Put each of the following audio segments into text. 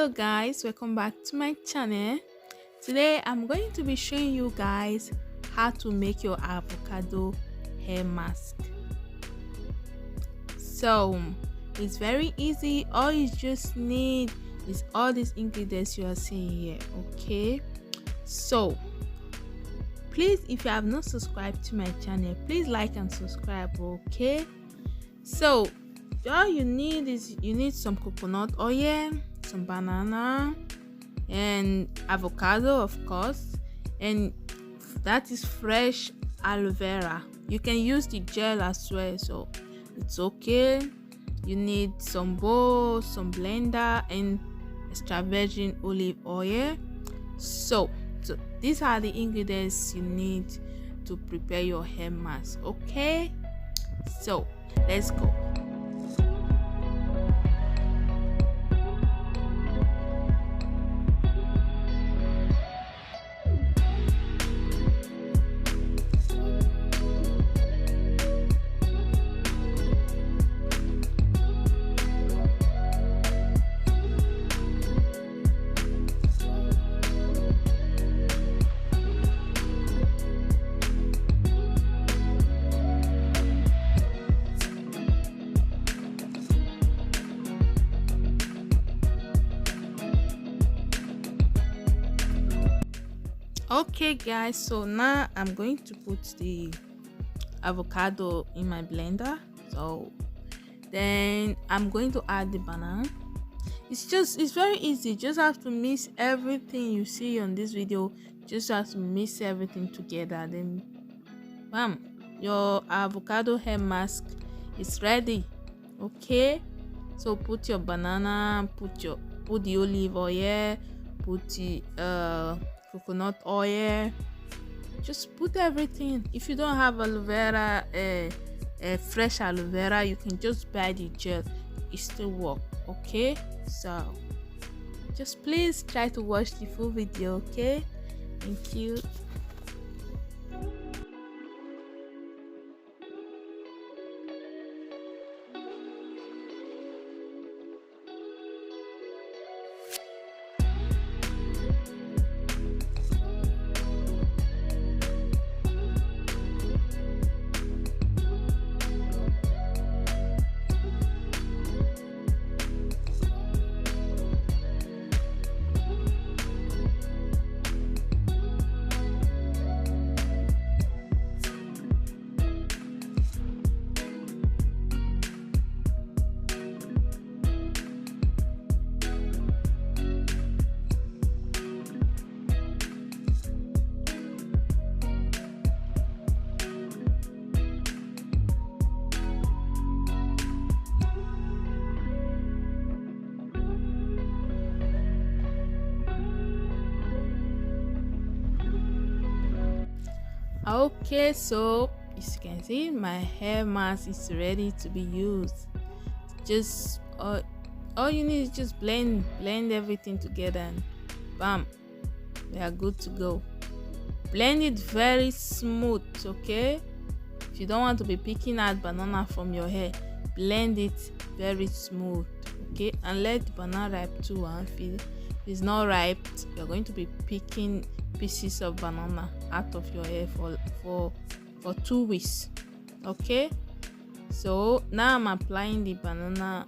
Hello guys, welcome back to my channel. Today I'm going to be showing you guys how to make your avocado hair mask. So it's very easy. All you just need is all these ingredients you are seeing here. Okay, so please, if you have not subscribed to my channel, please like and subscribe. Okay, so all you need is some coconut oil, some banana, and avocado, of course, and that is fresh aloe vera. You can use the gel as well, so it's okay. You need some bowl, some blender, and extra virgin olive oil. So these are the ingredients you need to prepare your hair mask. Okay, so let's go. Okay guys, so now I'm going to put the avocado in my blender. So then I'm going to add the banana. It's very easy. Just have to mix everything you see on this video. Just have to mix everything together, then bam, your avocado hair mask is ready. Okay, so put your banana, put the olive oil, put the coconut oil, just put everything. If you don't have aloe vera, fresh aloe vera, you can just buy the gel. It still work. Okay, so just please try to watch the full video. Okay, thank you. Okay, so as you can see, my hair mask is ready to be used. Just all you need is just blend everything together, and bam, we are good to go. Blend it very smooth. Okay, if you don't want to be picking out banana from your hair, blend it very smooth. Okay, and let the banana ripe too. And if it's not ripe, you're going to be picking pieces of banana out of your hair for 2 weeks. Okay, so now I'm applying the banana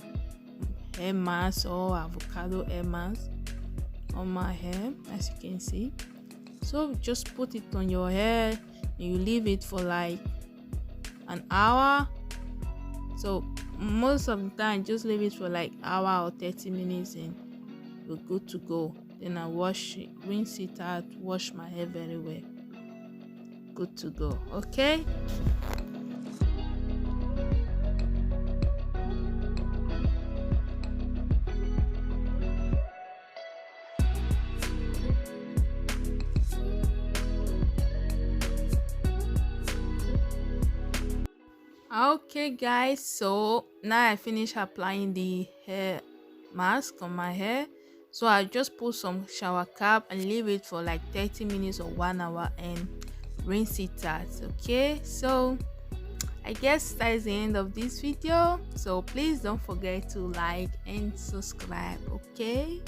hair mask or avocado hair mask on my hair, as you can see. So just put it on your hair and you leave it for like an hour. So most of the time, just leave it for like hour or 30 minutes and you're good to go. Then I rinse it out, wash my hair very well. Good to go. Okay, guys, so now I finished applying the hair mask on my hair. So I just put some shower cap and leave it for like 30 minutes or 1 hour and rinse it out. Okay, so I guess that is the end of this video. So please don't forget to like and subscribe. Okay,